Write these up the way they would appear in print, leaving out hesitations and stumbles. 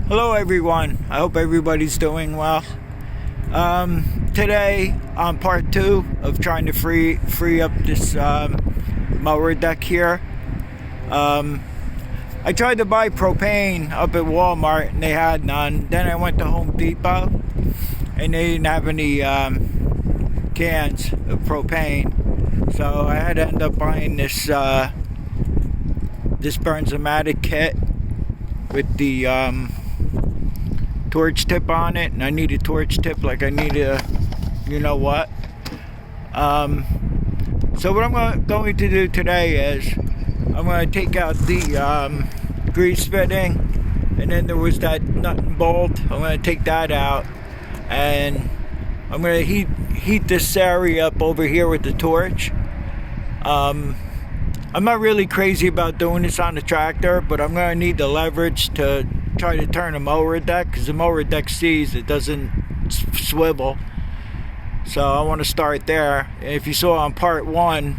Hello everyone, I hope everybody's doing well. Today on part 2 of trying to free up this mower deck here. I tried to buy propane up at Walmart and they had none. Then I went to Home Depot and they didn't have any cans of propane. So I had to end up buying this Burns-O-Matic kit with the torch tip on it, and I need a torch tip like I need a you know what. So what I'm going to do today is I'm going to take out the grease fitting, and then there was that nut and bolt. I'm going to take that out, and I'm going to heat this area up over here with the torch. I'm not really crazy about doing this on the tractor, but I'm going to need the leverage to try to turn a mower deck, because the mower deck sees it doesn't swivel. So I want to start there. And if you saw on part 1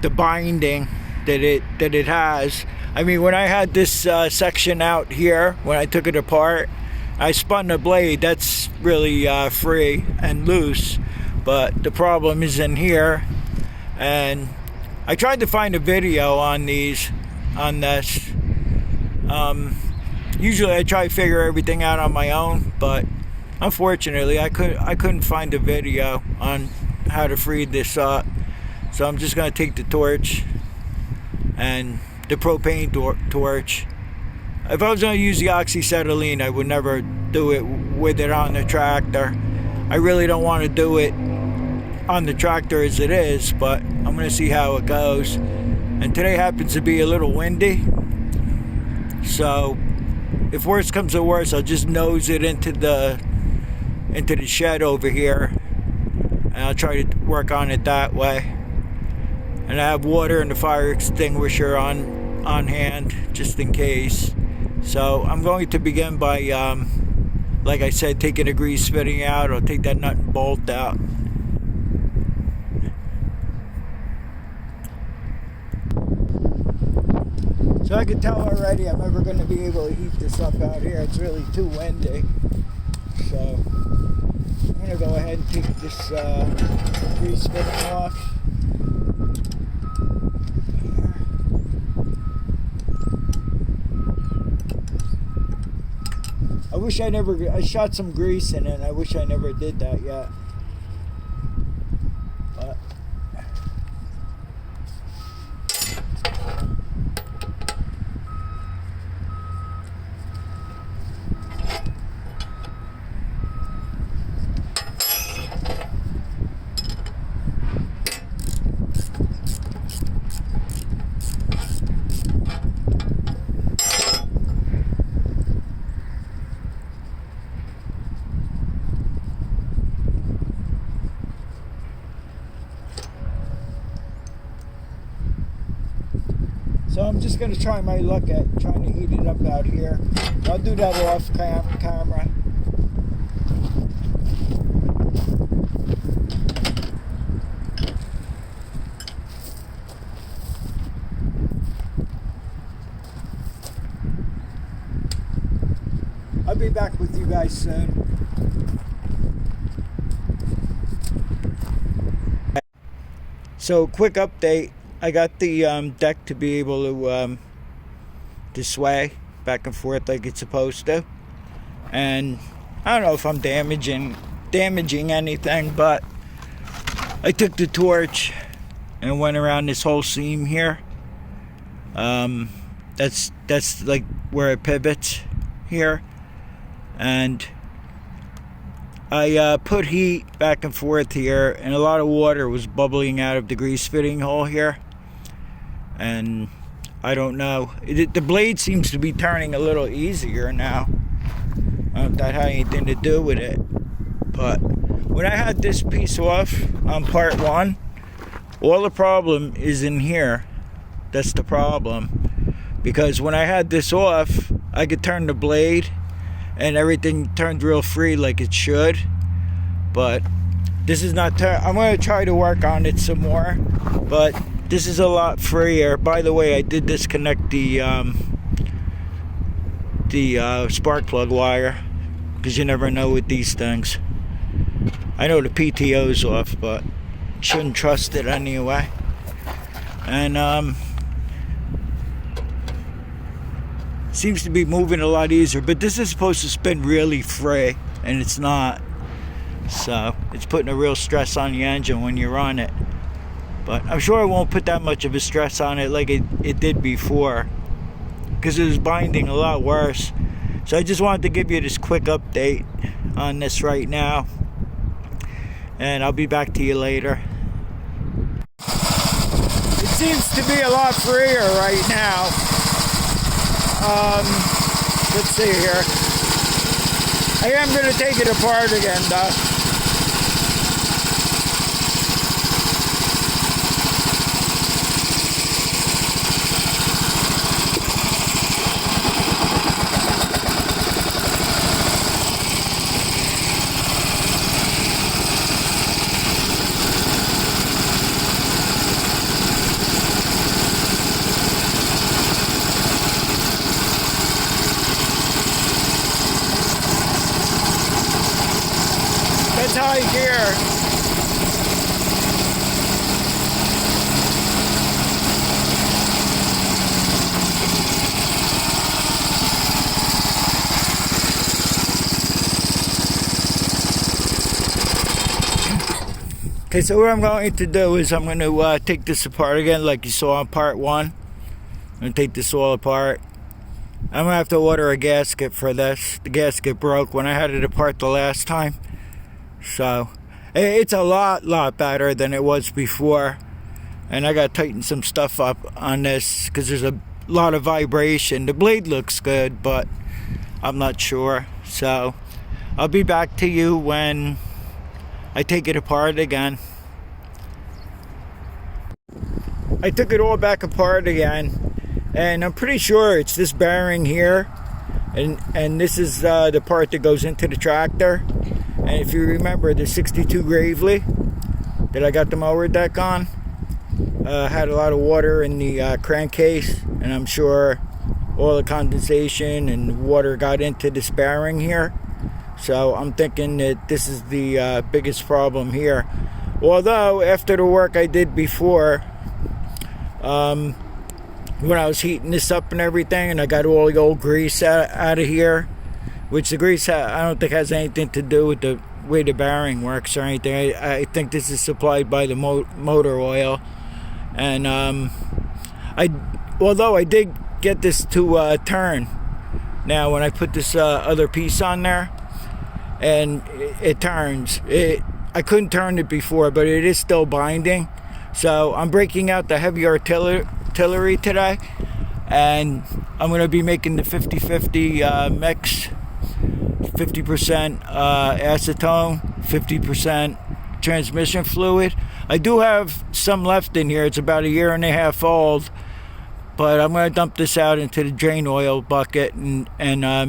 the binding that it has, I mean, when I had this section out here, when I took it apart, I spun the blade. That's really free and loose, but the problem is in here. And I tried to find a video on this. Usually I try to figure everything out on my own, but unfortunately I couldn't find a video on how to free this up. So I'm just going to take the torch and the propane torch. If I was going to use the oxyacetylene, I would never do it with it on the tractor. I really don't want to do it on the tractor as it is, but I'm going to see how it goes. And today happens to be a little windy, so if worse comes to worse, I'll just nose it into the shed over here, and I'll try to work on it that way. And I have water and the fire extinguisher on hand just in case. So I'm going to begin by, like I said, taking the grease fitting out. I'll take that nut and bolt out. So I can tell already I'm never going to be able to heat this up out here. It's really too windy. So I'm going to go ahead and take this grease fitting off. I shot some grease in it. I wish I never did that yet. But so I'm just going to try my luck at trying to heat it up out here. I'll do that off camera. I'll be back with you guys soon. So quick update. I got the deck to be able to sway back and forth like it's supposed to, and I don't know if I'm damaging anything, but I took the torch and went around this whole seam here. That's like where it pivots here, and I put heat back and forth here, and a lot of water was bubbling out of the grease fitting hole here. And I don't know, the blade seems to be turning a little easier now. I don't know if that had anything to do with it, but when I had this piece off on part 1, all the problem is in here. That's the problem, because when I had this off, I could turn the blade and everything turned real free like it should, but this is not I'm going to try to work on it some more, but this is a lot freer. By the way, I did disconnect the the spark plug wire, because you never know with these things. I know the PTO's off, but shouldn't trust it anyway. And seems to be moving a lot easier, but this is supposed to spin really free, and it's not. So it's putting a real stress on the engine when you run it. But I'm sure it won't put that much of a stress on it like it did before, because it was binding a lot worse. So I just wanted to give you this quick update on this right now, and I'll be back to you later. It seems to be a lot freer right now. Let's see here. I am going to take it apart again though. That's high gear. Okay, so what I'm going to do is I'm going to take this apart again like you saw on part 1. I'm going to take this all apart. I'm going to have to order a gasket for this. The gasket broke when I had it apart the last time. So it's a lot better than it was before, and I got to tighten some stuff up on this because there's a lot of vibration. The blade looks good, but I'm not sure. So I'll be back to you when I take it apart again. I took it all back apart again, and I'm pretty sure it's this bearing here, and this is the part that goes into the tractor. And if you remember, the 62 Gravely that I got the mower deck on had a lot of water in the crankcase, and I'm sure all the condensation and water got into this bearing here. So I'm thinking that this is the biggest problem here. Although after the work I did before, when I was heating this up and everything, and I got all the old grease out of here, which the grease I don't think has anything to do with the way the bearing works or anything. I think this is supplied by the motor oil. And although I did get this to turn now when I put this other piece on there, and it turns. I couldn't turn it before, but it is still binding. So I'm breaking out the heavy artillery today, and I'm going to be making the 50-50 mix. 50% acetone, 50% transmission fluid. I do have some left in here. It's about 1.5 years old, but I'm going to dump this out into the drain oil bucket and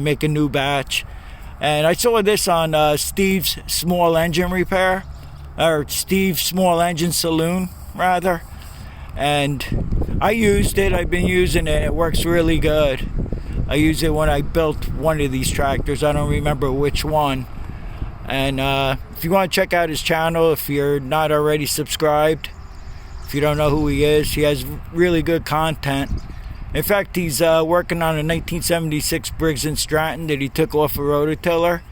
make a new batch. And I saw this on Steve's Small Engine Repair, or Steve's Small Engine Saloon rather, and I used it. I've been using it. It works really good. I used it when I built one of these tractors. I don't remember which one. And if you want to check out his channel, if you're not already subscribed, if you don't know who he is, he has really good content. In fact, he's working on a 1976 Briggs & Stratton that he took off a rototiller,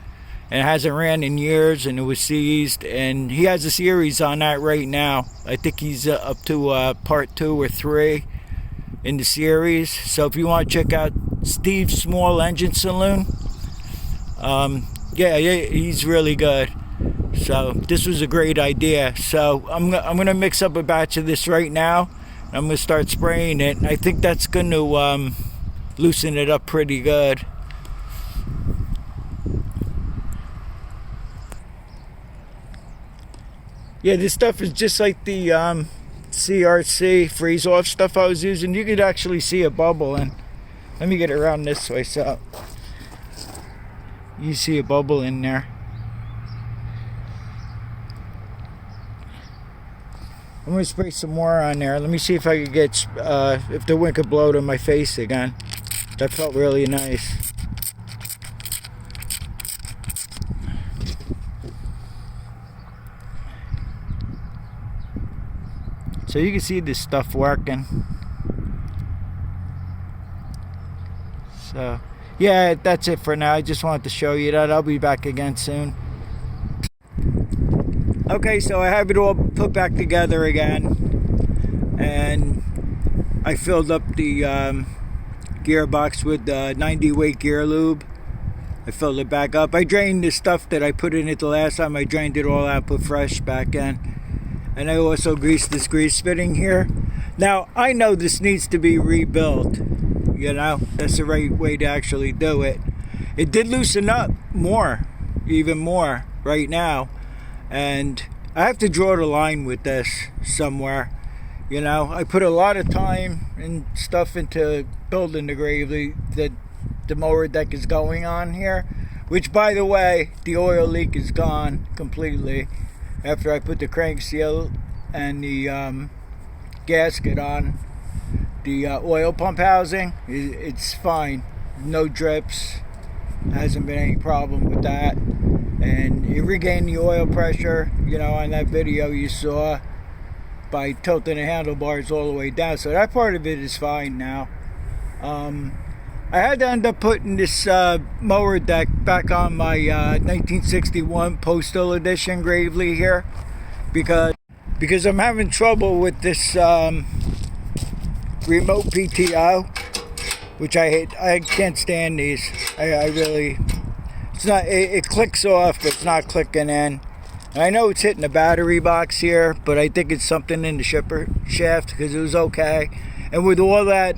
and it hasn't ran in years, and it was seized, and he has a series on that right now. I think he's up to part 2 or 3 in the series. So if you want to check out Steve's Small Engine Saloon, yeah, he's really good. So this was a great idea. So I'm gonna mix up a batch of this right now. I'm gonna start spraying it, and I think that's gonna loosen it up pretty good. Yeah, this stuff is just like the CRC freeze-off stuff I was using. You could actually see a bubble, and let me get it around this way so you see a bubble in there. I'm going to spray some more on there. Let me see if I could get, if the wind could blow to my face again. That felt really nice. So you can see this stuff working. So yeah, that's it for now. I just wanted to show you that. I'll be back again soon. Okay, so I have it all put back together again, and I filled up the gearbox with 90 weight gear lube. I filled it back up. I drained the stuff that I put in it the last time. I drained it all out, put fresh back in. And I also greased this grease fitting here. Now, I know this needs to be rebuilt. You know, that's the right way to actually do it. It did loosen up more, even more right now. And I have to draw the line with this somewhere. You know, I put a lot of time and stuff into building the Gravely that the mower deck is going on here, which, by the way, the oil leak is gone completely after I put the crank seal and the gasket on the oil pump housing. It's fine, no drips, hasn't been any problem with that, and it regained the oil pressure, you know, on that video you saw, by tilting the handlebars all the way down. So that part of it is fine now. I had to end up putting this mower deck back on my 1961 Postal Edition Gravely here because I'm having trouble with this remote PTO, which I hate. I can't stand these. I really, it's not. It clicks off, but it's not clicking in. And I know it's hitting the battery box here, but I think it's something in the shipper shaft because it was okay. And with all that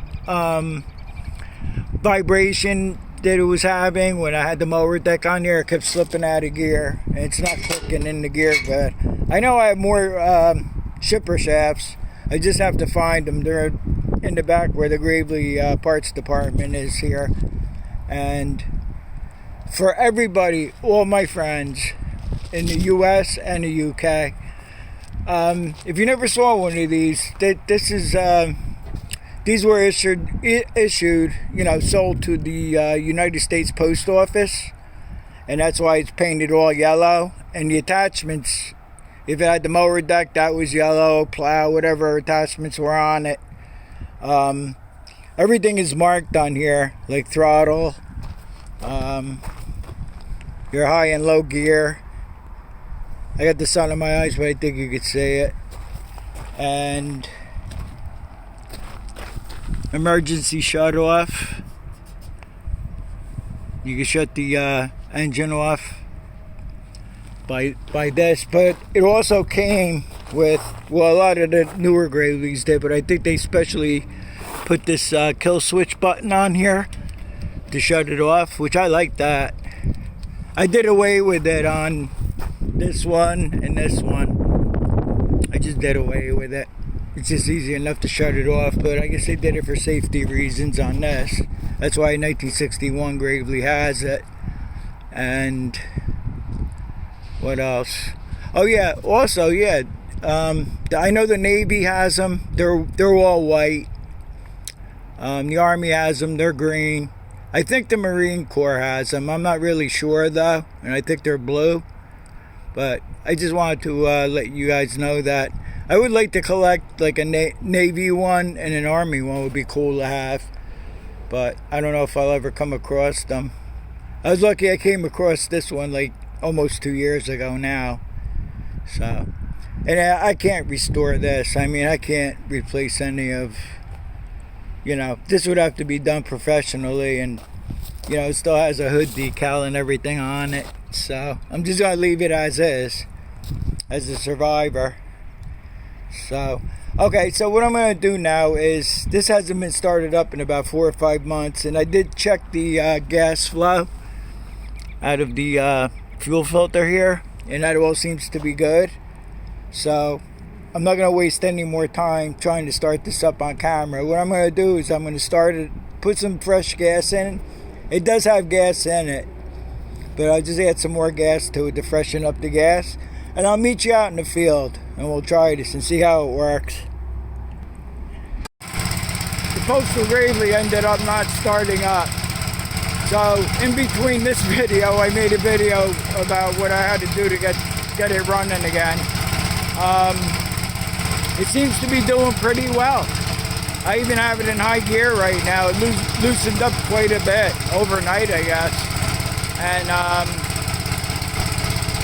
vibration that it was having when I had the mower deck on there, it kept slipping out of gear, and it's not clicking in the gear good. I know I have more shipper shafts. I just have to find them. They're in the back where the Gravely parts department is here. And for everybody, all my friends in the US and the UK, if you never saw one of these, this is these were issued, you know, sold to the United States Post Office, and that's why it's painted all yellow. And the attachments, if it had the mower deck, that was yellow, plow, whatever attachments were on it. Everything is marked on here, like throttle, your high and low gear. I got the sun in my eyes, but I think you could see it. And emergency shut off. You can shut the engine off by this, but it also came with, well, a lot of the newer Gravely's did, but I think they specially put this kill switch button on here to shut it off, which I like that. I did away with it on this one and this one. I just did away with it. It's just easy enough to shut it off, but I guess they did it for safety reasons on this. That's why 1961 Gravely has it. And what else? Oh yeah, also, yeah, I know the Navy has them. They're all white. The Army has them. They're green. I think the Marine Corps has them. I'm not really sure though, and I think they're blue. But I just wanted to let you guys know that I would like to collect like a Navy one, and an Army one would be cool to have. But I don't know if I'll ever come across them. I was lucky I came across this one like almost 2 years ago now. So, and I can't restore this. I mean, I can't replace any of, you know, this would have to be done professionally, and you know, it still has a hood decal and everything on it. So I'm just gonna leave it as is, as a survivor. So okay, so what I'm gonna do now is, this hasn't been started up in about 4 or 5 months, and I did check the gas flow out of the fuel filter here, and that all seems to be good. So I'm not gonna waste any more time trying to start this up on camera. What I'm gonna do is I'm gonna start it, put some fresh gas in. It does have gas in it, but I'll just add some more gas to it to freshen up the gas, and I'll meet you out in the field and we'll try this and see how it works. The Postal Gravely ended up not starting up, so in between this video I made a video about what I had to do to get it running again. it seems to be doing pretty well. I even have it in high gear right now. It loosened up quite a bit overnight, I guess. And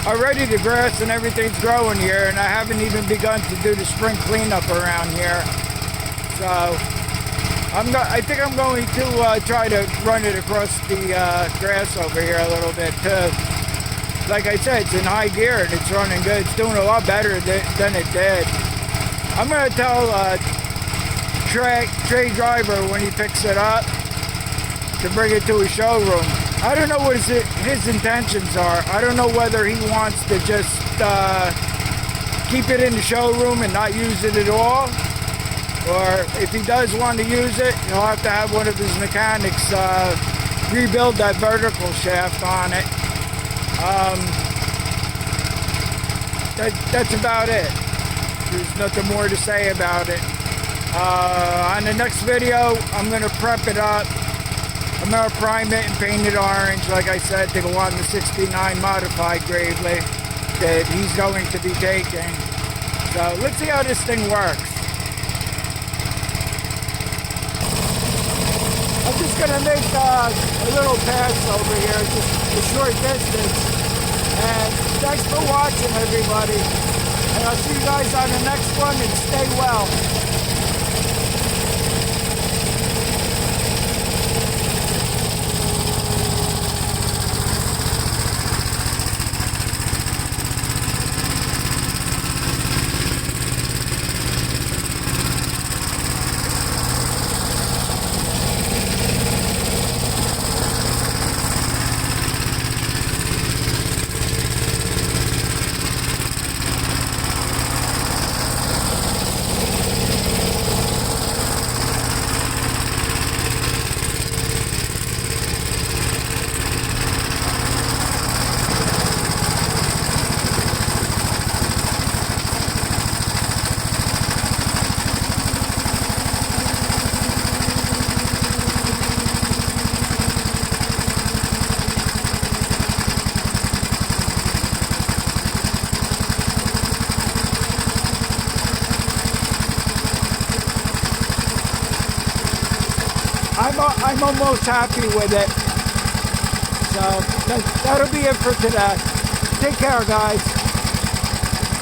already the grass and everything's growing here, and I haven't even begun to do the spring cleanup around here. So I think I'm going to try to run it across the grass over here a little bit too. Like I said, it's in high gear and it's running good. It's doing a lot better than it did. I'm going to tell Trey Driver when he picks it up to bring it to his showroom. I don't know what his intentions are. I don't know whether he wants to just keep it in the showroom and not use it at all, or if he does want to use it, he'll have to have one of his mechanics rebuild that vertical shaft on it. That's about it. There's nothing more to say about it. On the next video, I'm going to prep it up. I'm going to prime it and paint it orange, like I said, to go on the 69 modified Gravely that he's going to be taking. So let's see how this thing works. I'm just going to make a little pass over here, just a short distance. And thanks for watching, everybody. And I'll see you guys on the next one, and stay well. I'm almost happy with it. So that'll be it for today. Take care, guys.